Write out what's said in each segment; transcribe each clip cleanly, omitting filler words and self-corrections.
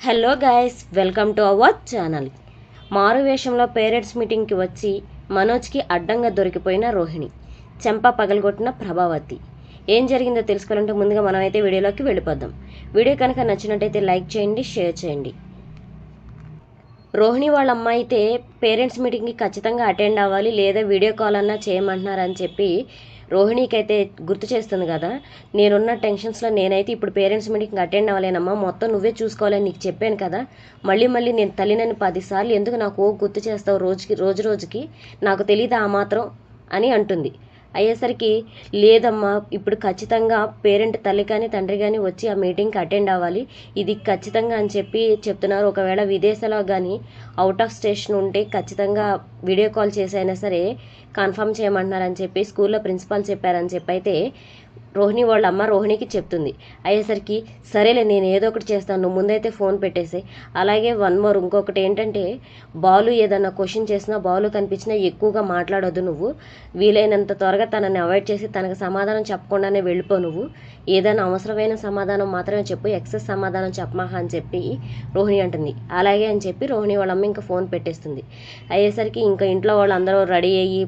Hello guys, welcome to our channel. మారువేషంలో parents మీటింగ్కి వచ్చి మనోజ్కి అడ్డంగా దొరికిపోయిన రోహిణి, చెంప పగలగొట్టిన ప్రభావతి. ఏం జరిగిందో తెలుసుకోవాలంటే ముందుగా మనమైతే వీడియోలోకి వెళ్ళిపోదాం. వీడియో కనుక నచ్చినట్టయితే లైక్ చేయండి, షేర్ చేయండి. రోహిణి వాళ్ళ అమ్మ అయితే పేరెంట్స్ మీటింగ్కి ఖచ్చితంగా అటెండ్ అవ్వాలి, లేదా వీడియో కాల్ అన్నా చేయమంటున్నారని చెప్పి రోహిణికి అయితే గుర్తు చేస్తుంది కదా. నేనున్న టెన్షన్స్లో నేనైతే ఇప్పుడు పేరెంట్స్ మీటింగ్కి అటెండ్ అవ్వలేనమ్మా, మొత్తం నువ్వే చూసుకోవాలని నీకు చెప్పాను కదా. మళ్ళీ నేను తల్లినని 10 సార్లు ఎందుకు నాకు గుర్తు చేస్తావు రోజుకి నాకు తెలియదు ఆ మాత్రం అని అంటుంది. అయ్యేసరికి లేదమ్మా, ఇప్పుడు ఖచ్చితంగా పేరెంట్ తల్లి కానీ తండ్రి కానీ వచ్చి ఆ మీటింగ్కి అటెండ్ అవ్వాలి, ఇది ఖచ్చితంగా అని చెప్పి చెప్తున్నారు. ఒకవేళ విదేశాల్లో కానీ అవుట్ ఆఫ్ స్టేషన్ ఉంటే ఖచ్చితంగా వీడియో కాల్ చేసైనా సరే కన్ఫర్మ్ చేయమంటున్నారని చెప్పి స్కూల్లో ప్రిన్సిపాల్ చెప్పారని చెప్పి అయితే రోహిణి వాళ్ళ అమ్మ రోహిణికి చెప్తుంది. అయ్యేసరికి సరేలే, నేను ఏదో ఒకటి చేస్తాను, నువ్వు ముందైతే ఫోన్ పెట్టేసి. అలాగే వన్ మోర్, ఇంకొకటి ఏంటంటే బాలు ఏదన్నా క్వశ్చన్ చేసినా, బాలు కనిపించినా ఎక్కువగా మాట్లాడొద్దు నువ్వు. వీలైనంత త్వరగా తనని అవాయిడ్ చేసి తనకు సమాధానం చెప్పకుండానే వెళ్ళిపో. నువ్వు ఏదైనా అవసరమైన సమాధానం మాత్రమే చెప్పు, ఎక్సెస్ సమాధానం చెప్పమాహా అని చెప్పి రోహిణి అంటుంది. అలాగే అని చెప్పి రోహిణి వాళ్ళ అమ్మ ఇంకా ఫోన్ పెట్టేస్తుంది. అయ్యేసరికి ఇంకా ఇంట్లో వాళ్ళు అందరూ రెడీ అయ్యి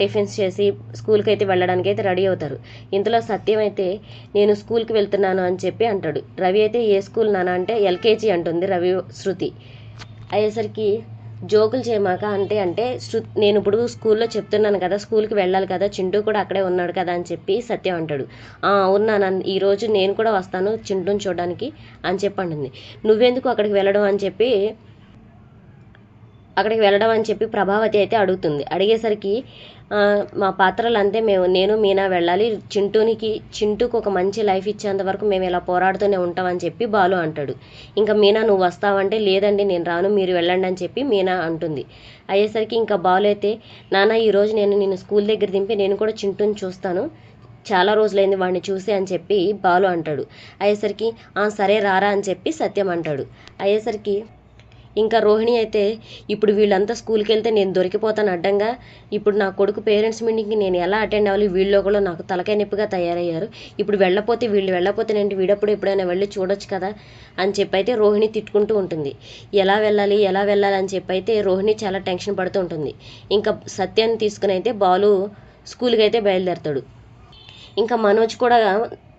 టిఫిన్స్ చేసి స్కూల్కి అయితే వెళ్ళడానికి అయితే రెడీ అవుతారు. ఇంతలో సత్యం అయితే నేను స్కూల్కి వెళ్తున్నాను అని చెప్పి అంటాడు. రవి అయితే ఏ స్కూల్ నాన్న అంటే ఎల్కేజీ అంటుంది రవి శృతి. అయ్యేసరికి జోకులు చేయమాక అంటే నేను ఇప్పుడు స్కూల్లో చెప్తున్నాను కదా, స్కూల్కి వెళ్ళాలి కదా, చింటూ కూడా అక్కడే ఉన్నాడు కదా అని చెప్పి సత్యం అంటాడు. అవునా, ఈరోజు నేను కూడా వస్తాను చింటూని చూడడానికి అని చెప్పి అంటుంది. నువ్వెందుకు అక్కడికి వెళ్ళడం అని చెప్పి ప్రభావతి అయితే అడుగుతుంది. అడిగేసరికి మా పాత్రలు అంతే, నేను మీనా వెళ్ళాలి, చింటూకి ఒక మంచి లైఫ్ ఇచ్చేంత వరకు మేము ఇలా పోరాడుతూనే ఉంటామని చెప్పి బాలు అంటాడు. ఇంకా మీనా నువ్వు వస్తావంటే లేదండి నేను రాను, మీరు వెళ్ళండి అని చెప్పి మీనా అంటుంది. అయ్యేసరికి ఇంకా బాలు అయితే నాన్న ఈరోజు నేను స్కూల్ దగ్గర దింపి నేను కూడా చింటూని చూస్తాను, చాలా రోజులైంది వాడిని చూసి అని చెప్పి బాలు అంటాడు. అయ్యేసరికి సరే రారా అని చెప్పి సత్యం అంటాడు. అయ్యేసరికి ఇంకా రోహిణి అయితే ఇప్పుడు వీళ్ళంతా స్కూల్కి వెళ్తే నేను దొరికిపోతాను అడ్డంగా, ఇప్పుడు నా కొడుకు పేరెంట్స్ మీటింగ్కి నేను ఎలా అటెండ్ అవ్వాలి, వీళ్ళు కూడా నాకు తలకాయ నొప్పిగా తయారయ్యారు, ఇప్పుడు వెళ్ళపోతే నేను వీడప్పుడు ఎప్పుడైనా వెళ్ళి చూడొచ్చు కదా అని చెప్పి అయితే రోహిణి తిట్టుకుంటూ ఉంటుంది. ఎలా వెళ్ళాలి అని చెప్పి అయితే రోహిణి చాలా టెన్షన్ పడుతూ ఉంటుంది. ఇంకా సత్యాన్ని తీసుకుని అయితే బాలు స్కూల్కి అయితే బయలుదేరుతాడు. ఇంకా మనోజ్ కూడా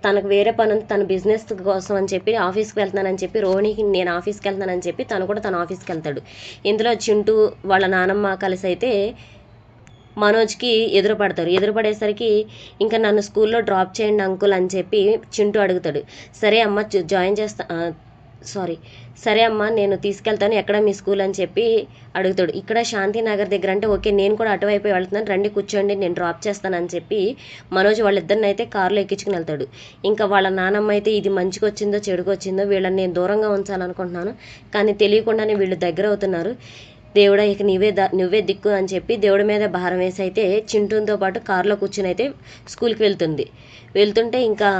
తనకు వేరే పని ఉంది, తన బిజినెస్ కోసం అని చెప్పి ఆఫీస్కి వెళ్తున్నానని చెప్పి రోహిణికి నేను ఆఫీస్కి వెళ్తున్నానని చెప్పి తను కూడా తన ఆఫీస్కి వెళ్తాడు. ఇందులో చింటూ వాళ్ళ నానమ్మ కలిసి అయితే మనోజ్కి ఎదురుపడేసరికి ఇంకా నన్ను స్కూల్లో డ్రాప్ చేయండి అంకుల్ అని చెప్పి చింటూ అడుగుతాడు. సరే అమ్మ నేను తీసుకెళ్తాను, ఎక్కడ మీ స్కూల్ అని చెప్పి అడుగుతాడు. ఇక్కడ శాంతినగర్ దగ్గర అంటే ఓకే, నేను కూడా అటువైపు వెళ్తున్నాను, రండి కూర్చోండి నేను డ్రాప్ చేస్తానని చెప్పి మనోజ్ వాళ్ళిద్దరిని అయితే కారులో ఎక్కించుకుని వెళ్తాడు. ఇంకా వాళ్ళ నానమ్మ అయితే ఇది మంచికి వచ్చిందో చెడుకు వచ్చిందో, వీళ్ళని నేను దూరంగా ఉంచాలనుకుంటున్నాను కానీ తెలియకుండానే వీళ్ళు దగ్గర అవుతున్నారు, దేవుడా ఇక నువ్వే దిక్కు అని చెప్పి దేవుడి మీద భారం వేసి అయితే చింటూతో పాటు కారులో కూర్చుని అయితే స్కూల్కి వెళ్తుంటే ఇంకా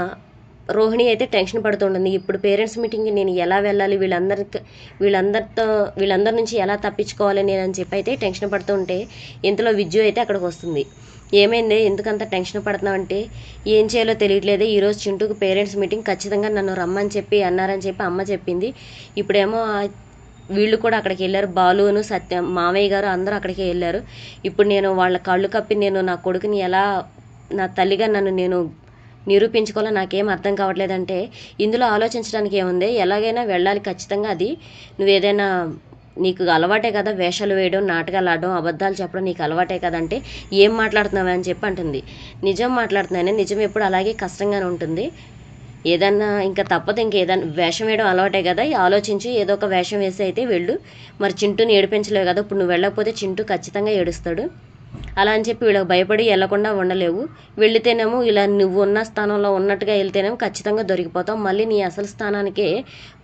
రోహిణి అయితే టెన్షన్ పడుతుంటుంది. ఇప్పుడు పేరెంట్స్ మీటింగ్కి నేను ఎలా వెళ్ళాలి, వీళ్ళందరి నుంచి ఎలా తప్పించుకోవాలి నేను అని చెప్పి అయితే టెన్షన్ పడుతూ ఉంటే ఇంతలో విద్యు అయితే అక్కడికి వస్తుంది. ఏమైంది, ఎందుకంత టెన్షన్ పడుతున్నావు అంటే ఏం చేయాలో తెలియట్లేదు, ఈరోజు చింటూకి పేరెంట్స్ మీటింగ్ ఖచ్చితంగా నన్ను రమ్మని చెప్పి అన్నారని చెప్పి అమ్మ చెప్పింది, ఇప్పుడేమో వీళ్ళు కూడా అక్కడికి వెళ్ళారు, బాలును సత్యం మామయ్య గారు అందరూ అక్కడికి వెళ్ళారు, ఇప్పుడు నేను వాళ్ళ కళ్ళు కప్పి నేను నా కొడుకుని ఎలా నా తల్లిగా నేను నిరూపించుకోవాలో నాకేం అర్థం కావట్లేదంటే ఇందులో ఆలోచించడానికి ఏముంది, ఎలాగైనా వెళ్ళాలి ఖచ్చితంగా, అది నువ్వేదైనా నీకు అలవాటే కదా వేషాలు వేయడం, నాటకాలు ఆడడం, అబద్ధాలు చెప్పడం నీకు అలవాటే కదంటే ఏం మాట్లాడుతున్నావా అని చెప్పి అంటుంది. నిజం మాట్లాడుతున్నానే, నిజం ఎప్పుడు అలాగే కష్టంగానే ఉంటుంది, ఏదన్నా ఇంకా తప్పదు, ఇంకేదన్నా వేషం వేయడం అలవాటే కదా, ఆలోచించి ఏదో ఒక వేషం వేసి అయితే వెళ్ళు, మరి చింటూని ఏడిపించలేవు కదా, ఇప్పుడు నువ్వు వెళ్ళకపోతే చింటూ ఖచ్చితంగా ఏడుస్తాడు, అలా అని చెప్పి వీళ్ళకి భయపడి వెళ్లకుండా ఉండలేవు, వెళితేనేమో ఇలా నువ్వు ఉన్న స్థానంలో ఉన్నట్టుగా వెళ్తేనేమో ఖచ్చితంగా దొరికిపోతావు, మళ్ళీ నీ అసలు స్థానానికే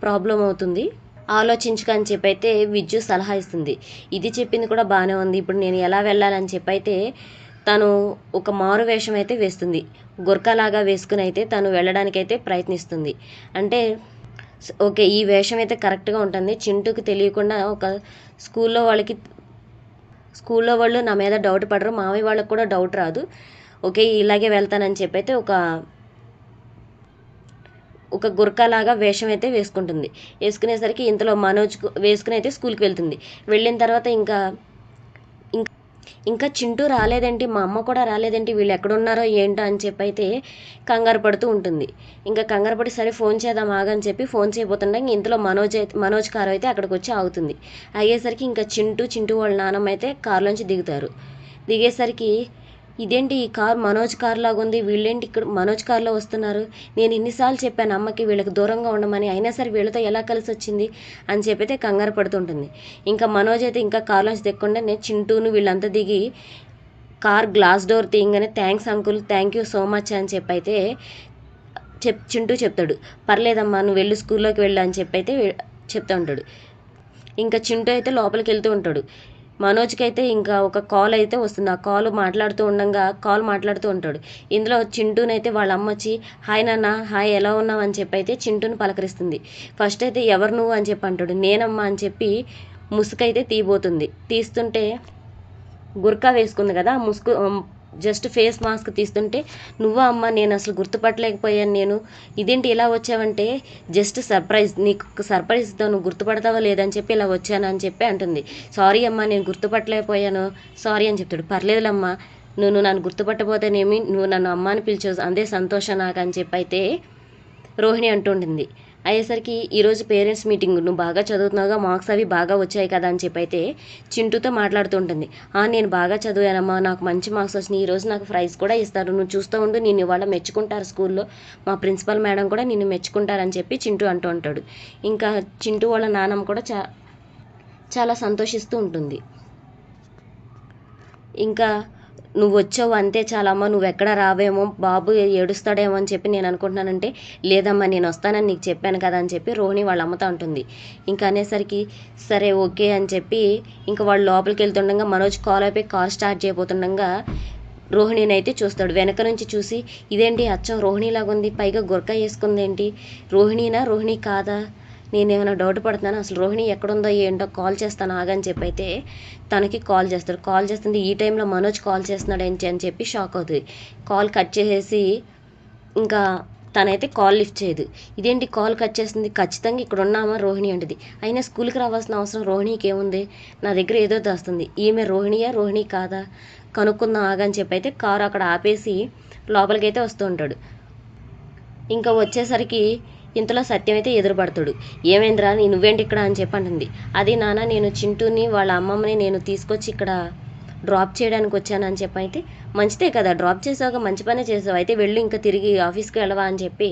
ప్రాబ్లం అవుతుంది, ఆలోచించుక అని చెప్పి అయితే విద్యు సలహా ఇస్తుంది. ఇది చెప్పింది కూడా బాగానే ఉంది. ఇప్పుడు నేను ఎలా వెళ్ళాలని చెప్పి అయితే తను ఒక మారు వేషం అయితే వేస్తుంది, గుర్కాలాగా వేసుకుని అయితే తను వెళ్ళడానికైతే ప్రయత్నిస్తుంది. అంటే ఓకే, ఈ వేషం అయితే కరెక్ట్గా ఉంటుంది, చింటూకి తెలియకుండా ఒక స్కూల్లో వాళ్ళు నా మీద డౌట్ పడరు, మామయ్య వాళ్ళకి కూడా డౌట్ రాదు, ఓకే ఇలాగే వెళ్తానని చెప్పి అయితే ఒక గుర్కాలాగా వేషం అయితే వేసుకుంటుంది. వేసుకునేసరికి ఇంతలో మనోజ్ వేసుకుని అయితే స్కూల్కి వెళ్తుంది. వెళ్ళిన తర్వాత ఇంకా చింటూ రాలేదేంటి, మా అమ్మ కూడా రాలేదేంటి, వీళ్ళు ఎక్కడున్నారో ఏంటో అని చెప్పి అయితే కంగారు పడుతూ ఉంటుంది. ఇంకా కంగారు పడి సరే ఫోన్ చేద్దాం ఆగని చెప్పి ఫోన్ చేయబోతుండే ఇంతలో మనోజ్ కారు అయితే అక్కడికి వచ్చి ఆగుతుంది. అయ్యేసరికి ఇంకా చింటూ వాళ్ళ నాన్నమ్మ అయితే కారులోంచి దిగుతారు. దిగేసరికి ఇదేంటి ఈ కార్ మనోజ్ కార్ లాగా ఉంది, వీళ్ళేంటి ఇక్కడ మనోజ్ కార్లో వస్తున్నారు, నేను ఇన్నిసార్లు చెప్పాను అమ్మకి వీళ్ళకి దూరంగా ఉండమని, అయినా సరే వీళ్ళతో ఎలా కలిసి వచ్చింది అని చెప్పైతే కంగారు పడుతుంటుంది. ఇంకా మనోజ్ అయితే ఇంకా కార్లోంచి దిగకుండా నేను చింటూను వీళ్ళంతా దిగి కార్ గ్లాస్ డోర్ తీయగానే thanks uncle, thank you so much అని చెప్పైతే చింటూ చెప్తాడు. పర్లేదమ్మా నువ్వు వెళ్ళి స్కూల్లోకి వెళ్ళు అని చెప్పైతే చెప్తా ఉంటాడు. ఇంకా చింటూ అయితే లోపలికి వెళ్తూ ఉంటాడు. మనోజ్కి అయితే ఇంకా ఒక కాల్ అయితే వస్తుంది. ఆ కాల్ మాట్లాడుతూ ఉంటాడు. ఇందులో చింటూనైతే వాళ్ళ అమ్మ వచ్చి హాయ్ నాన్న, హాయ్ ఎలా ఉన్నావు అని చెప్పి అయితే చింటూని పలకరిస్తుంది. ఫస్ట్ అయితే ఎవరు నువ్వు అని చెప్పి అంటాడు. నేనమ్మా అని చెప్పి ముసుకైతే తీయబోతుంది. తీస్తుంటే గుర్కా వేసుకుంది కదా, ముసుగు జస్ట్ ఫేస్ మాస్క్ తీస్తుంటే నువ్వా అమ్మ, నేను అసలు గుర్తుపట్టలేకపోయాను, నేను ఇదేంటి ఇలా వచ్చావంటే జస్ట్ సర్ప్రైజ్, నీకు సర్ప్రైజ్ ఇద్దాం, నువ్వు గుర్తుపడతావా లేదని చెప్పి ఇలా వచ్చాను అని చెప్పి అంటుంది. సారీ అమ్మ నేను గుర్తుపట్టలేకపోయాను సారీ అని చెప్తాడు. పర్లేదులమ్మా, నువ్వు నన్ను గుర్తుపట్టబోతేనేమి, నువ్వు నన్ను అమ్మ అని పిలిచావు అందే సంతోషం నాకు అని చెప్పి అయితే రోహిణి అంటుంటుంది. అయ్యేసరికి ఈరోజు పేరెంట్స్ మీటింగ్, నువ్వు బాగా చదువుతున్నావుగా, మార్క్స్ అవి బాగా వచ్చాయి కదా అని చెప్పి అయితే చింటూతో మాట్లాడుతూ ఉంటుంది. నేను బాగా చదివానమ్మా, నాకు మంచి మార్క్స్ వచ్చినాయి, ఈరోజు నాకు ప్రైజ్ కూడా ఇస్తారు, నువ్వు చూస్తూ ఉండు, నిన్ను ఇవాళ మెచ్చుకుంటారు స్కూల్లో, మా ప్రిన్సిపల్ మేడం కూడా నిన్ను మెచ్చుకుంటారని చెప్పి చింటూ అంటూ ఉంటాడు. ఇంకా చింటూ వాళ్ళ నాన్నమ్మ కూడా చాలా సంతోషిస్తూ ఉంటుంది. ఇంకా నువ్వు వచ్చావు అంతే చాలమ్మా, నువ్వు ఎక్కడ రావేమో, బాబు ఏడుస్తాడేమో అని చెప్పి నేను అనుకుంటున్నానంటే లేదమ్మా నేను వస్తానని నీకు చెప్పాను కదా అని చెప్పి రోహిణి వాళ్ళ అమ్మతో ఉంటుంది. ఇంకా అనేసరికి సరే ఓకే అని చెప్పి ఇంకా వాళ్ళు లోపలికి వెళ్తుండగా మనోజ్ కాల్ అయిపోయి కార్ స్టార్ట్ చేయబోతుండగా రోహిణిని అయితే చూస్తాడు. వెనక నుంచి చూసి ఇదేంటి అచ్చం రోహిణిలాగా ఉంది, పైగా గుర్కా వేసుకుంది ఏంటి, రోహిణి కాదా, నేనేమైనా డౌట్ పడుతున్నాను, అసలు రోహిణి ఎక్కడుందో ఏంటో, కాల్ చేస్తాను ఆగని చెప్పి అయితే తనకి కాల్ చేస్తాడు. కాల్ చేస్తుంది ఈ టైంలో మనోజ్ కాల్ చేస్తున్నాడు ఏంటి అని చెప్పి షాక్ అవుతుంది. కాల్ కట్ చేసేసి ఇంకా తనైతే కాల్ లిఫ్ట్ చేయదు. ఇదేంటి కాల్ కట్ చేస్తుంది, ఖచ్చితంగా ఇక్కడ ఉన్నామా రోహిణి అంటుంది. అయినా స్కూల్కి రావాల్సిన అవసరం రోహిణికి ఏముంది, నా దగ్గర ఏదో దాస్తుంది, ఈమె రోహిణి కాదా, కనుక్కుందాం ఆగని చెప్పి అయితే కారు అక్కడ ఆపేసి లోపలికైతే వస్తూ ఉంటాడు. ఇంకా వచ్చేసరికి ఇంతలో సత్యం అయితే ఎదురుపడతాడు. ఏమైందిరా నువ్వేంటి ఇక్కడ అని చెప్పి అంటుంది. అది నాన్న, నేను చింటూని వాళ్ళ అమ్మమ్మని నేను తీసుకొచ్చి ఇక్కడ డ్రాప్ చేయడానికి వచ్చాను అని చెప్పి అయితే మంచిదే కదా, డ్రాప్ చేసావుగా, మంచి పనే చేసావు, అయితే వెళ్ళి ఇంకా తిరిగి ఆఫీస్కి వెళ్ళవా అని చెప్పి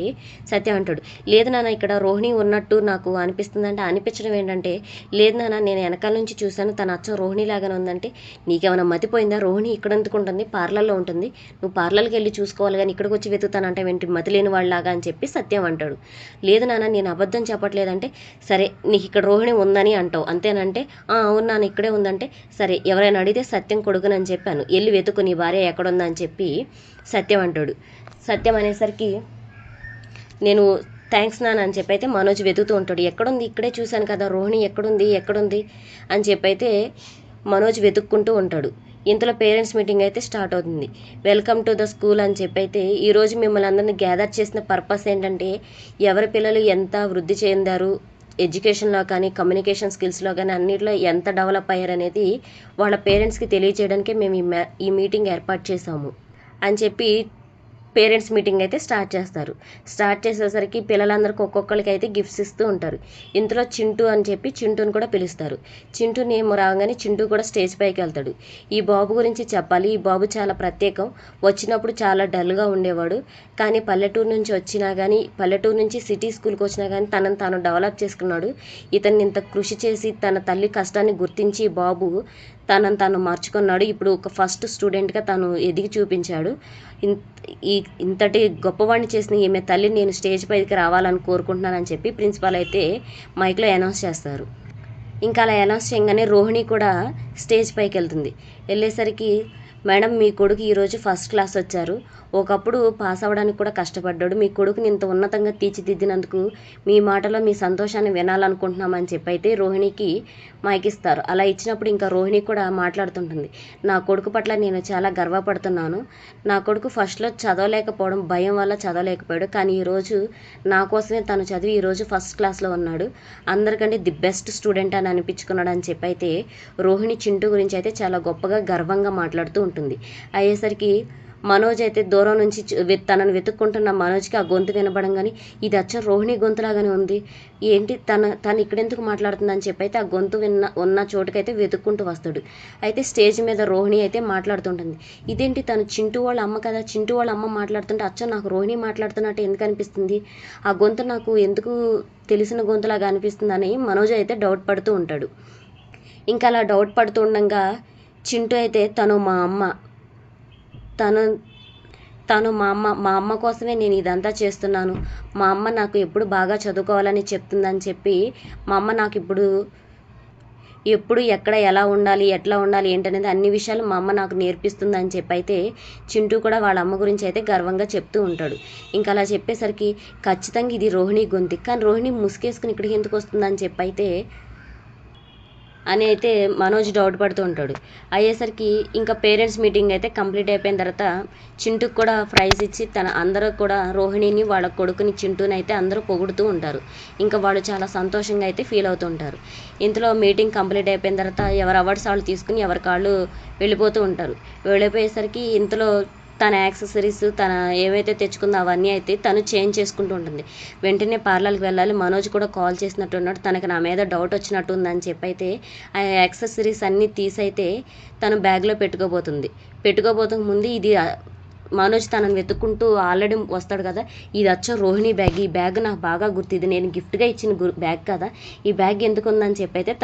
సత్యం అంటాడు. లేదు నాన్న ఇక్కడ రోహిణి ఉన్నట్టు నాకు అనిపిస్తుందంటే, అనిపించడం ఏంటంటే లేదు నాన్న నేను వెనకాల నుంచి చూశాను, తన అచ్చం రోహిణి లాగానే ఉందంటే, నీకేమైనా మతిపోయిందా, రోహిణి ఇక్కడ ఎందుకు ఉంటుంది, పార్లర్లో ఉంటుంది, నువ్వు పార్లర్కి వెళ్ళి చూసుకోవాలి కానీ ఇక్కడికి వచ్చి వెతుకుతానంటే ఏంటి మతి లేని వాళ్ళలాగా అని చెప్పి సత్యం అంటాడు. లేదు నాన్న నేను అబద్ధం చెప్పట్లేదంటే, సరే నీకు ఇక్కడ రోహిణి ఉందని అంటావు అంతేనంటే, అవును నాన్న ఇక్కడే ఉందంటే, సరే ఎవరైనా అడిగితే సత్యం కొడుకునని చెప్పాను, వెళ్ళి వెతుకు నీ భార్య ఎక్కడుందని చెప్పి సత్యం అంటాడు. సత్యం అనేసరికి నేను థ్యాంక్స్ నాన్న అని చెప్పి అయితే మనోజ్ వెతుకుతూ ఉంటాడు. ఎక్కడుంది, ఇక్కడే చూశాను కదా, రోహిణి ఎక్కడుంది అని చెప్పి అయితే మనోజ్ వెతుక్కుంటూ ఉంటాడు. ఇంతలో పేరెంట్స్ మీటింగ్ అయితే స్టార్ట్ అవుతుంది. వెల్కమ్ టు ద స్కూల్ అని చెప్పి అయితే ఈరోజు మిమ్మల్ని అందరినీ గ్యాదర్ చేసిన పర్పస్ ఏంటంటే, ఎవరి పిల్లలు ఎంత వృద్ధి చెందారు, ఎడ్యుకేషన్లో కానీ కమ్యూనికేషన్ స్కిల్స్లో కానీ అన్నింటిలో ఎంత డెవలప్ అయ్యారనేది వాళ్ళ పేరెంట్స్కి తెలియజేయడానికే మేము ఈ మీటింగ్ ఏర్పాటు చేసాము అని చెప్పి పేరెంట్స్ మీటింగ్ అయితే స్టార్ట్ చేస్తారు. స్టార్ట్ చేసేసరికి పిల్లలందరికీ ఒక్కొక్కరికి అయితే గిఫ్ట్స్ ఇస్తూ ఉంటారు. ఇంతలో చింటూ అని చెప్పి చింటూని కూడా పిలుస్తారు. చింటూ నేమ్ రాగానే చింటూ కూడా స్టేజ్ పైకి వెళ్తాడు. ఈ బాబు గురించి చెప్పాలి, ఈ బాబు చాలా ప్రత్యేకం, వచ్చినప్పుడు చాలా డల్గా ఉండేవాడు, కానీ పల్లెటూరు నుంచి సిటీ స్కూల్కి వచ్చినా కానీ తనను తాను డెవలప్ చేసుకున్నాడు. ఇతన్ని ఇంత కృషి చేసి తన తల్లి కష్టాన్ని గుర్తించి బాబు తనను తాను మార్చుకున్నాడు. ఇప్పుడు ఒక ఫస్ట్ స్టూడెంట్గా తను ఎదిగి చూపించాడు. ఇంతటి గొప్పవాడిని చేసిన ఈమె తల్లి నేను స్టేజ్ పైకి రావాలని కోరుకుంటున్నానని చెప్పి ప్రిన్సిపాల్ అయితే మైక్లో అనౌన్స్ చేస్తారు. ఇంకా అలా అనౌన్స్ చేయగానే రోహిణి కూడా స్టేజ్ పైకి వెళ్తుంది. వెళ్ళేసరికి మేడం మీ కొడుకు ఈరోజు ఫస్ట్ క్లాస్ వచ్చారు, ఒకప్పుడు పాస్ అవ్వడానికి కూడా కష్టపడ్డాడు, మీ కొడుకుని ఇంత ఉన్నతంగా తీర్చిదిద్దినందుకు మీ మాటలో మీ సంతోషాన్ని వినాలనుకుంటున్నామని చెప్పి అయితే రోహిణికి మైకిస్తారు. అలా ఇచ్చినప్పుడు ఇంకా రోహిణి కూడా మాట్లాడుతుంటుంది. నా కొడుకు పట్ల నేను చాలా గర్వపడుతున్నాను. నా కొడుకు ఫస్ట్లో చదవలేకపోవడం భయం వల్ల చదవలేకపోయాడు, కానీ ఈరోజు నా కోసమే తను చదివి ఈరోజు ఫస్ట్ క్లాస్లో ఉన్నాడు, అందరికంటే ది బెస్ట్ స్టూడెంట్ అని అనిపించుకున్నాడు అని చెప్పి అయితే రోహిణి చింటూ గురించి అయితే చాలా గొప్పగా గర్వంగా మాట్లాడుతూ ఉంటుంది. అయ్యేసరికి మనోజ్ అయితే దూరం నుంచి తనను వెతుక్కుంటున్న మనోజ్కి ఆ గొంతు వినపడంగానే ఇది అచ్చ రోహిణి గొంతులాగానే ఉంది, ఏంటి తను ఇక్కడెందుకు మాట్లాడుతుందని చెప్పి అయితే ఆ గొంతు ఉన్న చోటుకైతే వెతుక్కుంటూ వస్తాడు. అయితే స్టేజ్ మీద రోహిణి అయితే మాట్లాడుతుంటుంది. ఇదేంటి తను చింటూ వాళ్ళ అమ్మ కదా, చింటూ వాళ్ళ అమ్మ మాట్లాడుతుంటే అచ్చ నాకు రోహిణి మాట్లాడుతున్నట్టు ఎందుకు అనిపిస్తుంది, ఆ గొంతు నాకు ఎందుకు తెలిసిన గొంతులాగా అనిపిస్తుందని మనోజ్ అయితే డౌట్ పడుతూ ఉంటాడు. ఇంకా అలా డౌట్ పడుతూ ఉండగా చింటూ అయితే తను మా అమ్మ కోసమే నేను ఇదంతా చేస్తున్నాను, మా అమ్మ నాకు ఎప్పుడు బాగా చదువుకోవాలని చెప్తుందని చెప్పి మా అమ్మ నాకు ఎప్పుడు ఎక్కడ ఎలా ఉండాలి ఎట్లా ఉండాలి ఏంటనేది అన్ని విషయాలు మా అమ్మ నాకు నేర్పిస్తుందని చెప్పి అయితే చింటూ కూడా వాళ్ళ అమ్మ గురించి అయితే గర్వంగా చెప్తూ ఉంటాడు. ఇంకా అలా చెప్పేసరికి ఖచ్చితంగా ఇది రోహిణి గొంతు, కానీ రోహిణి ముసుగేసుకుని ఇక్కడికి ఎందుకు వస్తుందని చెప్పి అయితే మనోజ్ డౌట్ పడుతూ ఉంటాడు. అయ్యేసరికి ఇంకా పేరెంట్స్ మీటింగ్ అయితే కంప్లీట్ అయిపోయిన తర్వాత చింటూకి కూడా ప్రైజ్ ఇచ్చి అందరూ కూడా రోహిణిని వాళ్ళ కొడుకుని చింటూని అయితే అందరూ పొగుడుతూ ఉంటారు. ఇంకా వాళ్ళు చాలా సంతోషంగా అయితే ఫీల్ అవుతూ ఉంటారు. ఇంతలో మీటింగ్ కంప్లీట్ అయిపోయిన తర్వాత ఎవరు అవార్డ్స్ వాళ్ళు తీసుకుని ఎవరి కాళ్ళు వెళ్ళిపోతూ ఉంటారు. వెళ్ళిపోయేసరికి ఇంతలో తన యాక్సెసరీస్ తన ఏవైతే తెచ్చుకుందో అవన్నీ అయితే తను చేంజ్ చేసుకుంటూ ఉంటుంది. వెంటనే పార్లర్కి వెళ్ళాలి, మనోజ్ కూడా కాల్ చేసినట్టు ఉన్నాడు, తనకి నా మీద డౌట్ వచ్చినట్టు ఉందని చెప్పి అయితే ఆ యాక్సెసరీస్ అన్నీ తీసైతే తను బ్యాగ్లో పెట్టుకోబోతున్న ముందు ఇది మనోజ్ తనని వెతుక్కుంటూ ఆల్రెడీ వస్తాడు కదా, ఇది వచ్చో రోహిణి బ్యాగ్, ఈ బ్యాగ్ నాకు బాగా గుర్తు, ఇది నేను గిఫ్ట్గా ఇచ్చిన బ్యాగ్ కదా, ఈ బ్యాగ్ ఎందుకు ఉందని చెప్పి అయితే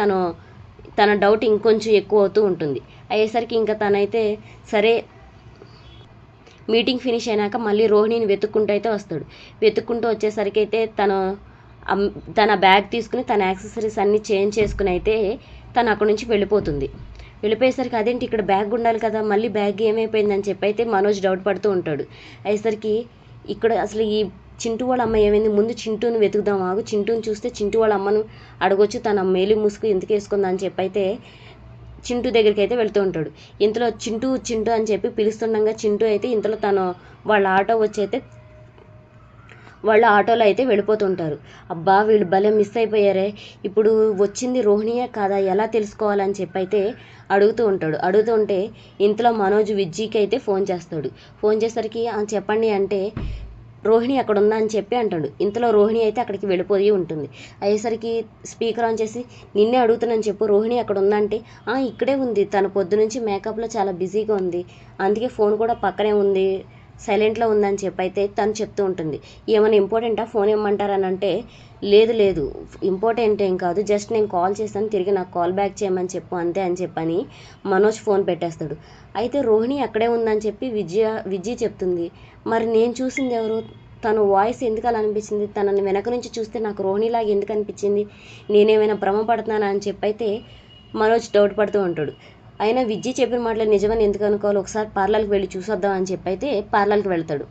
తన డౌట్ ఇంకొంచెం ఎక్కువ అవుతూ ఉంటుంది. అయ్యేసరికి ఇంకా తనైతే సరే మీటింగ్ ఫినిష్ అయినాక మళ్ళీ రోహిణిని వెతుక్కుంటూ వచ్చేసరికి అయితే తన బ్యాగ్ తీసుకుని తన యాక్సెసరీస్ అన్నీ చేంజ్ చేసుకుని అయితే తను అక్కడి నుంచి వెళ్ళిపోయేసరికి అదేంటి ఇక్కడ బ్యాగ్ ఉండాలి కదా, మళ్ళీ బ్యాగ్ ఏమైపోయిందని చెప్పి అయితే మనోజ్ డౌట్ పడుతూ ఉంటాడు. అయ్యేసరికి ఇక్కడ అసలు ఈ చింటూ వాళ్ళ అమ్మ ఏమైంది, ముందు చింటూని వెతుకుదాం ఆగు, చింటూని చూస్తే చింటూ వాళ్ళ అమ్మను అడగొచ్చు తన మేలి ముసుగు ఎందుకు వేసుకుందని చెప్పి అయితే చింటూ దగ్గరికి అయితే వెళ్తూ ఉంటాడు. ఇంతలో చింటూ అని చెప్పి పిలుస్తుండగా చింటూ అయితే ఇంతలో వాళ్ళ ఆటో వచ్చి అయితే వాళ్ళ ఆటోలో అయితే వెళ్ళిపోతుంటారు. అబ్బా వీళ్ళు భలే మిస్ అయిపోయారే, ఇప్పుడు వచ్చింది రోహిణియే కాదా ఎలా తెలుసుకోవాలని చెప్పి అయితే అడుగుతూ ఉంటే ఇంతలో మనోజ్ విజ్జీకి అయితే ఫోన్ చేసరికి చెప్పండి అంటే రోహిణి అక్కడ ఉందా అని చెప్పి అంటాడు. ఇంతలో రోహిణి అయితే అక్కడికి వెళ్ళిపోయి ఉంటుంది. అయ్యేసరికి స్పీకర్ ఆన్ చేసి నిన్నే అడుగుతున్నాను చెప్పు, రోహిణి అక్కడ ఉందంటే ఇక్కడే ఉంది, తన పొద్దు నుంచి మేకప్లో చాలా బిజీగా ఉంది, అందుకే ఫోన్ కూడా పక్కనే ఉంది, సైలెంట్లో ఉందని చెప్పి అయితే తను చెప్తూ ఉంటుంది. ఏమైనా ఇంపార్టెంటా, ఫోన్ ఇవ్వమంటారని అంటే లేదు ఇంపార్టెంట్ ఏం కాదు, జస్ట్ నేను కాల్ చేస్తాను, తిరిగి నాకు కాల్ బ్యాక్ చేయమని చెప్పు అంతే అని చెప్పని మనోజ్ ఫోన్ పెట్టేస్తాడు. అయితే రోహిణి అక్కడే ఉందని చెప్పి విజయ్ చెప్తుంది. మరి నేను చూసింది ఎవరు, తన వాయిస్ ఎందుకు అలా అనిపించింది, తనని వెనక నుంచి చూస్తే నాకు రోహిణిలాగా ఎందుకు అనిపించింది, నేనేమైనా భ్రమపడుతున్నానా అని చెప్పి అయితే మనోజ్ డౌట్ పడుతూ ఉంటాడు. అయినా విజ్జి చెప్పిన మాటలు నిజమని ఎందుకు అనుకోవాలి, ఒకసారి పార్లర్కి వెళ్ళి చూసొద్దాం అని చెప్పి అయితే పార్లర్కి వెళ్తాడు.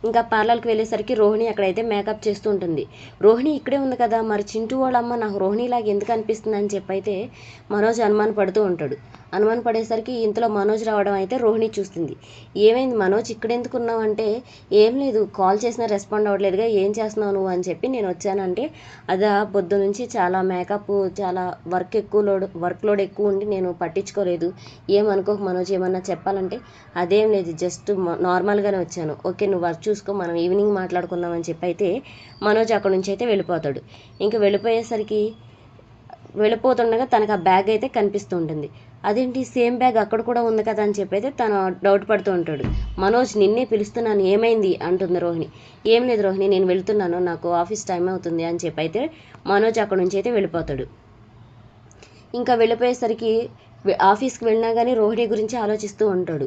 ఇంకా పార్లర్కి వెళ్ళేసరికి రోహిణి అక్కడైతే మేకప్ చేస్తూ ఉంటుంది. రోహిణి ఇక్కడే ఉంది కదా, మరి చింటూ వాళ్ళ అమ్మ నాకు రోహిణిలాగా ఎందుకు అనిపిస్తుంది అని చెప్పి అయితే మనోజ్ అనుమాన పడేసరికి ఇంతలో మనోజ్ రావడం అయితే రోహిణి చూస్తుంది. ఏమైంది మనోజ్ ఇక్కడ ఎందుకు ఉన్నావు అంటే ఏం లేదు, కాల్ చేసినా రెస్పాండ్ అవ్వట్లేదుగా, ఏం చేస్తున్నావు నువ్వు అని చెప్పి నేను వచ్చానంటే అదా పొద్దు నుంచి చాలా మేకప్ చాలా వర్క్ లోడ్ ఎక్కువ ఉండి నేను పట్టించుకోలేదు, ఏమనుకోకు మనోజ్, ఏమన్నా చెప్పాలంటే అదేం లేదు జస్ట్ నార్మల్గానే వచ్చాను, ఓకే నువ్వు వర్క్ చూసుకో, మనం ఈవినింగ్ మాట్లాడుకుందాం అని చెప్పి అయితే మనోజ్ అక్కడ నుంచి అయితే వెళ్ళిపోతాడు. ఇంకా వెళ్ళిపోతుండగా తనకు ఆ బ్యాగ్ అయితే కనిపిస్తూ ఉంటుంది. అదేంటి సేమ్ బ్యాగ్ అక్కడ కూడా ఉంది కదా అని చెప్పి అయితే తను డౌట్ పడుతూ ఉంటాడు. మనోజ్ నిన్నే పిలుస్తున్నాను, ఏమైంది అంటుంది రోహిణి. ఏం లేదు రోహిణి, నేను వెళ్తున్నాను, నాకు ఆఫీస్ టైం అవుతుంది అని చెప్పి అయితే మనోజ్ అక్కడ నుంచి అయితే వెళ్ళిపోతాడు. ఇంకా వెళ్ళిపోయేసరికి ఆఫీస్కి వెళ్ళినా కానీ రోహిణి గురించి ఆలోచిస్తూ ఉంటాడు.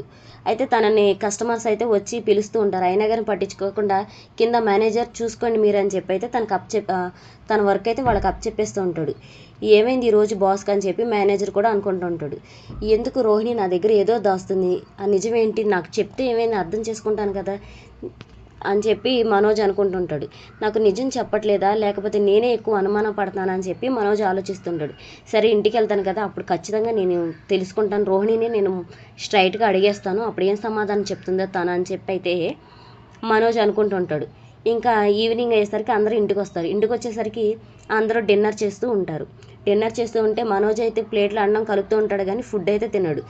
అయితే తనని కస్టమర్స్ అయితే వచ్చి పిలుస్తూ ఉంటారు. అయినా కానీ పట్టించుకోకుండా కింద మేనేజర్ చూసుకోండి మీరు అని చెప్పి అయితే తన వర్క్ అయితే వాళ్ళకి చెప్పేస్తూ ఉంటాడు. ఏమైంది ఈరోజు బాస్కి అని చెప్పి మేనేజర్ కూడా అనుకుంటూ ఉంటాడు. ఎందుకు రోహిణి నా దగ్గర ఏదో దాస్తుంది, ఆ నిజమేంటి నాకు చెప్తే ఏమైంది అర్థం చేసుకుంటాను కదా అని చెప్పి మనోజ్ అనుకుంటుంటాడు. నాకు నిజం చెప్పట్లేదా, లేకపోతే నేనే ఎక్కువ అనుమానం పడుతున్నానని చెప్పి మనోజ్ ఆలోచిస్తుంటాడు. సరే ఇంటికి వెళ్తాను కదా, అప్పుడు ఖచ్చితంగా నేను తెలుసుకుంటాను, రోహిణిని నేను స్ట్రైట్గా అడిగేస్తాను, అప్పుడు ఏం సమాధానం చెప్తుందో తను అని చెప్పి అయితే మనోజ్ అనుకుంటుంటాడు. ఇంకా ఈవినింగ్ అయ్యేసరికి అందరూ ఇంటికి వస్తారు. ఇంటికి వచ్చేసరికి అందరూ డిన్నర్ చేస్తూ ఉంటారు. డిన్నర్ చేస్తూ ఉంటే మనోజ్ అయితే ప్లేట్లో అన్నం కలుపుతూ ఉంటాడు కానీ ఫుడ్ అయితే తినడు.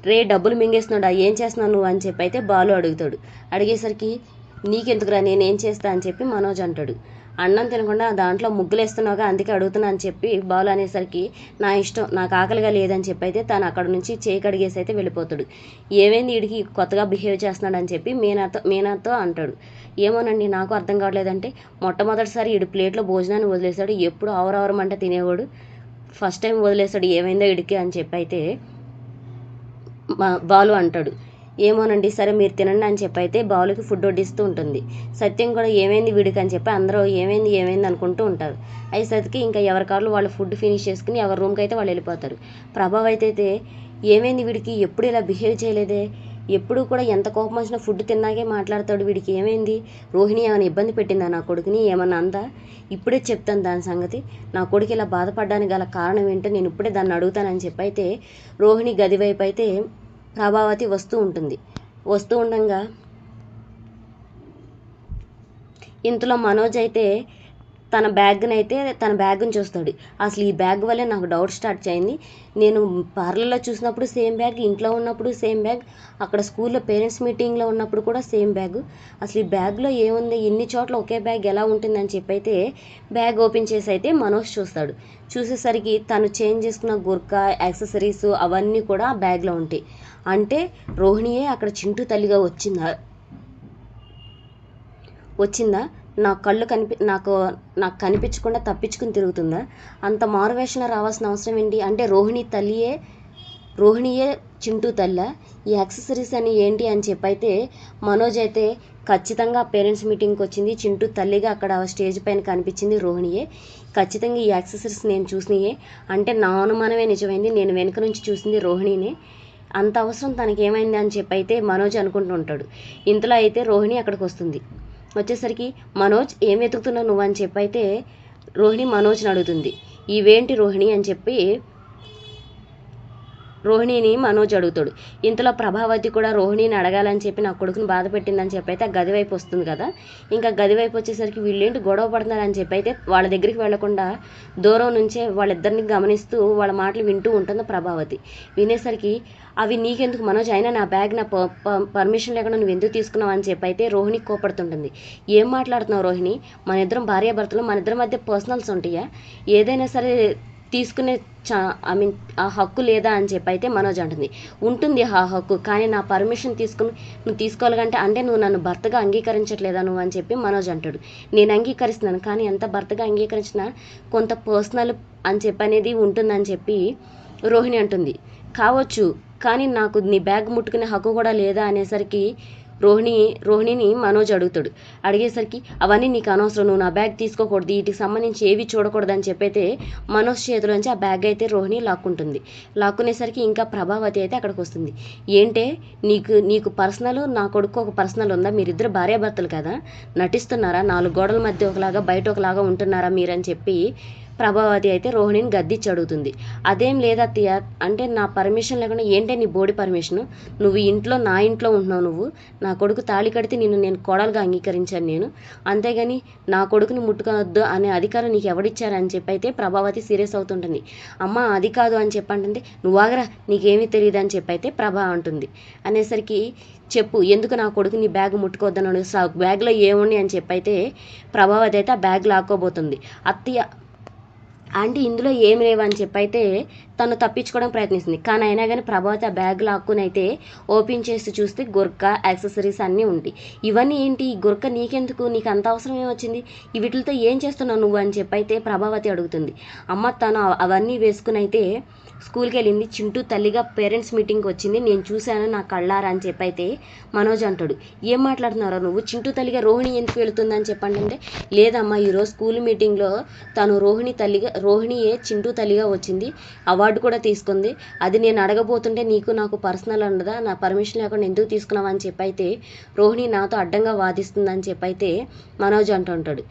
రే డబ్బులు మింగేస్తున్నాడా, ఏం చేస్తున్నావు నువ్వు అని చెప్పి అయితే బాలు అడుగుతాడు. అడిగేసరికి నీకెందుకురా నేనేం చేస్తా అని చెప్పి మనోజ్ అంటాడు. అన్నం తినకుండా దాంట్లో ముగ్గులేస్తున్నావుగా అందుకే అడుగుతున్నా అని చెప్పి బాలు అనేసరికి నా ఇష్టం, నాకు ఆకలిగా లేదని చెప్పి అయితే తను అక్కడ నుంచి చేయి కడిగేసి అయితే వెళ్ళిపోతాడు. ఏమైంది వీడికి కొత్తగా బిహేవ్ చేస్తున్నాడు అని చెప్పి మీనాతో అంటాడు. ఏమోనండి నాకు అర్థం కావట్లేదంటే, మొట్టమొదటిసారి వీడి ప్లేట్లో భోజనాన్ని వదిలేశాడు, ఎప్పుడు ఆవరమంటే తినేవాడు, ఫస్ట్ టైం వదిలేశాడు, ఏమైందో వీడికి అని చెప్పి అయితే బాలు అంటాడు. ఏమోనండి సరే మీరు తినండి అని చెప్పి అయితే బాలుకి ఫుడ్ వడ్డిస్తూ ఉంటుంది. సత్యం కూడా ఏమైంది వీడికి అని చెప్పి అందరూ ఏమైంది అనుకుంటూ ఉంటారు. అయ్యేసరికి ఇంకా ఎవరి కాళ్ళు వాళ్ళు ఫుడ్ ఫినిష్ చేసుకుని ఎవరి రూమ్కి అయితే వాళ్ళు వెళ్ళిపోతారు. ప్రభావ్ అయితే ఏమైంది వీడికి ఎప్పుడు ఇలా బిహేవ్ చేయలేదే, ఎప్పుడు కూడా ఎంత కోపం వచ్చినా ఫుడ్ తిన్నాకే మాట్లాడతాడు, వీడికి ఏమైంది, రోహిణి ఏమైనా ఇబ్బంది పెట్టిందా నా కొడుకుని, ఏమన్నా అందా, ఇప్పుడే చెప్తాను దాని సంగతి, నా కొడుకు ఇలా బాధపడడానికి గల కారణం ఏంటో నేను ఇప్పుడే దాన్ని అడుగుతానని చెప్పి అయితే రోహిణి గది వైపు అయితే ప్రభావతి వస్తూ ఉంటుంది. వస్తూ ఉండగా ఇంతలో మనోజ్ అయితే తన బ్యాగ్ని చూస్తాడు. అసలు ఈ బ్యాగ్ వల్లే నాకు డౌట్ స్టార్ట్ అయింది, నేను పార్లర్లో చూసినప్పుడు సేమ్ బ్యాగ్, ఇంట్లో ఉన్నప్పుడు సేమ్ బ్యాగ్, అక్కడ స్కూల్లో పేరెంట్స్ మీటింగ్లో ఉన్నప్పుడు కూడా సేమ్ బ్యాగ్, అసలు ఈ బ్యాగ్లో ఏముంది, ఇన్ని చోట్ల ఒకే బ్యాగ్ ఎలా ఉంటుందని చెప్పి అయితే బ్యాగ్ ఓపెన్ చేసి అయితే మనోజ్ చూస్తాడు. చూసేసరికి తను చేంజ్ చేసుకున్న గుర్కా యాక్సెసరీస్ అవన్నీ కూడా ఆ బ్యాగ్లో ఉంటాయి. అంటే రోహిణియే అక్కడ చింటూ తల్లిగా వచ్చిందా, నా కళ్ళు నాకు కనిపించకుండా తప్పించుకుని తిరుగుతుందా, అంత మారువేషంలో రావాల్సిన అవసరం ఏంటి, అంటే రోహిణియే చింటూ తల్ల, ఈ యాక్సెసరీస్ అని ఏంటి అని చెప్పి అయితే మనోజ్ అయితే ఖచ్చితంగా పేరెంట్స్ మీటింగ్కి వచ్చింది చింటూ తల్లిగా అక్కడ స్టేజ్ పైన కనిపించింది రోహిణియే, ఖచ్చితంగా ఈ యాక్సెసరీస్ నేను చూసినాయే, అంటే నా అనుమానమే నిజమైంది, నేను వెనుక నుంచి చూసింది రోహిణినే, అంత అవసరం తనకి ఏమైంది అని చెప్పి అయితే మనోజ్ అనుకుంటూ ఉంటాడు. ఇంతలో అయితే రోహిణి అక్కడికి వస్తుంది. వచ్చేసరికి మనోజ్ ఏం వెతుకుతున్నావు నువ్వు అని చెప్పి అయితే రోహిణి మనోజ్ని అడుగుతుంది. ఇవేంటి రోహిణి అని చెప్పి రోహిణిని మనోజ్ అడుగుతాడు. ఇంతలో ప్రభావతి కూడా రోహిణిని అడగాలని చెప్పి నా కొడుకుని బాధ పెట్టిందని చెప్పి అయితే ఆ గది వైపు వస్తుంది కదా, ఇంకా గది వైపు వచ్చేసరికి వీళ్ళేంటి గొడవ పడుతున్నారని చెప్పి అయితే వాళ్ళ దగ్గరికి వెళ్లకుండా దూరం నుంచే వాళ్ళిద్దరిని గమనిస్తూ వాళ్ళ మాటలు వింటూ ఉంటుంది ప్రభావతి. వినేసరికి అవి నీకెందుకు మనోజ్, అయినా నా బ్యాగ్ నా పర్మిషన్ లేకుండా నువ్వు ఎందుకు తీసుకున్నావు అని చెప్పి అయితే రోహిణి కోపడుతుంటుంది. ఏం మాట్లాడుతున్నావు రోహిణి, మన ఇద్దరం భార్యాభర్తలు, మన ఇద్దరి మధ్య పర్సనల్స్ ఉంటాయా, ఏదైనా సరే తీసుకునే ఆ హక్కు లేదా అని చెప్పి అయితే మనోజ్ అంటుంది. ఉంటుంది ఆ హక్కు, కానీ నా పర్మిషన్ నువ్వు తీసుకోవాలంటే అంటే నువ్వు నన్ను భర్తగా అంగీకరించట్లేదా నువ్వు అని చెప్పి మనోజ్ అంటాడు. నేను అంగీకరిస్తున్నాను, కానీ ఎంత భర్తగా అంగీకరించినా కొంత పర్సనల్ అని చెప్పి అనేది ఉంటుందని చెప్పి రోహిణి అంటుంది. కావచ్చు, కానీ నాకు నీ బ్యాగ్ ముట్టుకునే హక్కు కూడా లేదా అనేసరికి రోహిణిని మనోజ్ అడుగుతాడు. అడిగేసరికి అవన్నీ నీకు అనవసరం, నువ్వు నా బ్యాగ్ తీసుకోకూడదు, వీటికి సంబంధించి ఏవి చూడకూడదు అని చెప్పైతే మనోజ్ చేతిలోంచి ఆ బ్యాగ్ అయితే రోహిణి లాక్కుంటుంది. లాక్కునేసరికి ఇంకా ప్రభావతి అయితే అక్కడికి వస్తుంది. ఏంటే నీకు పర్సనల్, నా కొడుకు ఒక పర్సనల్ ఉందా, మీరిద్దరు భార్యాభర్తలు కదా, నటిస్తున్నారా, 4 గోడల మధ్య ఒకలాగా బయట ఒకలాగా ఉంటున్నారా మీరని చెప్పి ప్రభావతి అయితే రోహిణిని గద్దిచ్చి అడుగుతుంది. అదేం లేదత్తయ్య, అంటే నా పర్మిషన్ లేకుండా ఏంటే నీ బోడి పర్మిషను, నువ్వు నా ఇంట్లో ఉంటున్నావు, నువ్వు నా కొడుకు తాళి కడితే నేను కోడలుగా అంగీకరించాను నేను, అంతేగాని నా కొడుకుని ముట్టుకోవద్దు అనే అధికారం నీకు ఎవడిచ్చారని చెప్పి అయితే ప్రభావతి సీరియస్ అవుతుంటుంది. అమ్మ అది కాదు అని చెప్పంటుంది. నువ్వు ఆగరా, నీకేమీ తెలియదు అని చెప్పి అయితే ప్రభా అంటుంది. అనేసరికి చెప్పు, ఎందుకు నా కొడుకు నీ బ్యాగ్ ముట్టుకోవద్దన్నాడు, బ్యాగ్లో ఏముంది అని చెప్పి అయితే ప్రభావతి అయితే ఆ బ్యాగ్ లాక్కోబోతుంది. ఆంటీ ఇందులో ఏమి లేవని చెప్పి అయితే తను తప్పించుకోవడం ప్రయత్నిస్తుంది. కానీ అయినా కానీ ప్రభావతి ఆ బ్యాగ్ లాక్కుని అయితే ఓపెన్ చేసి చూస్తే గుర్క యాక్సెసరీస్ అన్నీ ఉంటాయి. ఇవన్నీ ఏంటి, ఈ గుర్క నీకెందుకు, నీకు అంత అవసరం ఏమొచ్చింది, వీటితో ఏం చేస్తున్నావు నువ్వు అని చెప్పి అయితే ప్రభావతి అడుగుతుంది. అమ్మ తను అవన్నీ వేసుకుని అయితే స్కూల్కి వెళ్ళింది. చింటూ తల్లిగా పేరెంట్స్ మీటింగ్కి వచ్చింది, నేను చూశాను నా కళ్ళారా అని చెప్పి అయితే మనోజ్ అంటాడు. ఏం మాట్లాడుతున్నారో నువ్వు, చింటూ తల్లిగా రోహిణి ఎందుకు వెళుతుందని చెప్పండి అంటే, లేదమ్మా ఈరోజు స్కూల్ మీటింగ్లో తను రోహిణియే చింటూ తల్లిగా వచ్చింది, అవార్డు కూడా తీసుకుంది. అది నేను అడగబోతుంటే నీకు నాకు పర్సనల్ ఉండదా, నా పర్మిషన్ లేకుండా ఎందుకు తీసుకున్నావు అని చెప్పి అయితే రోహిణి నాతో అడ్డంగా వాదిస్తుందని చెప్పి అయితే మనోజ్ అంటుంటాడు.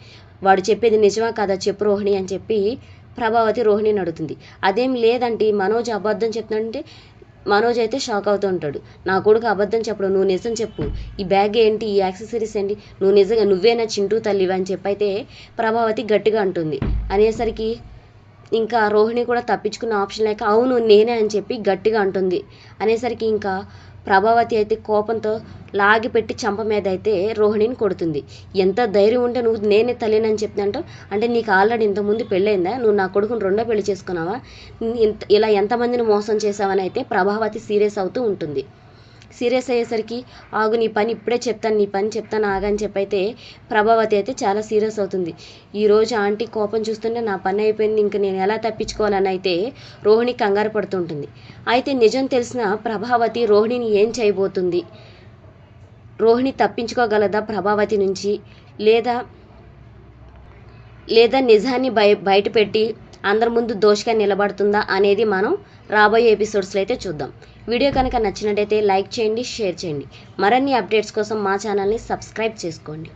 వాడు చెప్పేది నిజమా కదా చెప్పు రోహిణి అని చెప్పి ప్రభావతి రోహిణిని అడుగుతుంది. అదేం లేదంటే మనోజ్ అబద్ధం చెప్తుందంటే మనోజ్ అయితే షాక్ అవుతూ ఉంటాడు. నా కొడుకు అబద్ధం చెప్పడు, నువ్వు నిజం చెప్పు, ఈ బ్యాగ్ ఏంటి, ఈ యాక్సెసరీస్ ఏంటి, నువ్వు నిజంగా నువ్వేనా చింటూ తల్లివి అని చెప్పి అయితే ప్రభావతి గట్టిగా అంటుంది. అనేసరికి ఇంకా రోహిణి కూడా తప్పించుకున్న ఆప్షన్ లేక అవును నేనే అని చెప్పి గట్టిగా అంటుంది. అనేసరికి ఇంకా ప్రభావతి అయితే కోపంతో లాగిపెట్టి చంప మీద అయితే రోహిణిని కొడుతుంది. ఎంత ధైర్యం ఉంటే నువ్వు నేనే తల్లినని చెప్తుంటావు, అంటే నీకు ఆల్రెడీ ఇంతకుముందు పెళ్ళైందా, నువ్వు నా కొడుకుని రెండో పెళ్లి చేసుకున్నావా, ఇలా ఎంతమందిని మోసం చేసావని అయితే ప్రభావతి సీరియస్ అవుతూ ఉంటుంది. సీరియస్ అయ్యేసరికి ఆగు నీ పని ఇప్పుడే చెప్తాను, నీ పని చెప్తాను ఆగని చెప్పైతే ప్రభావతి అయితే చాలా సీరియస్ అవుతుంది. ఈరోజు ఆంటీ కోపం చూస్తుంటే నా పని అయిపోయింది, ఇంక నేను ఎలా తప్పించుకోవాలని అయితే రోహిణి కంగారు పడుతుంటుంది. అయితే నిజం తెలిసిన ప్రభావతి రోహిణిని ఏం చేయబోతుంది, రోహిణి తప్పించుకోగలదా ప్రభావతి నుంచి, లేదా నిజాన్ని బయటపెట్టి అందరి ముందు దోషిగా నిలబడుతుందా అనేది మనం రాబోయే ఎపిసోడ్స్లో అయితే చూద్దాం. వీడియో కనుక నచ్చినట్టయితే లైక్ చేయండి, షేర్ చేయండి. మరిన్ని అప్డేట్స్ కోసం మా ఛానల్ని సబ్స్క్రైబ్ చేసుకోండి.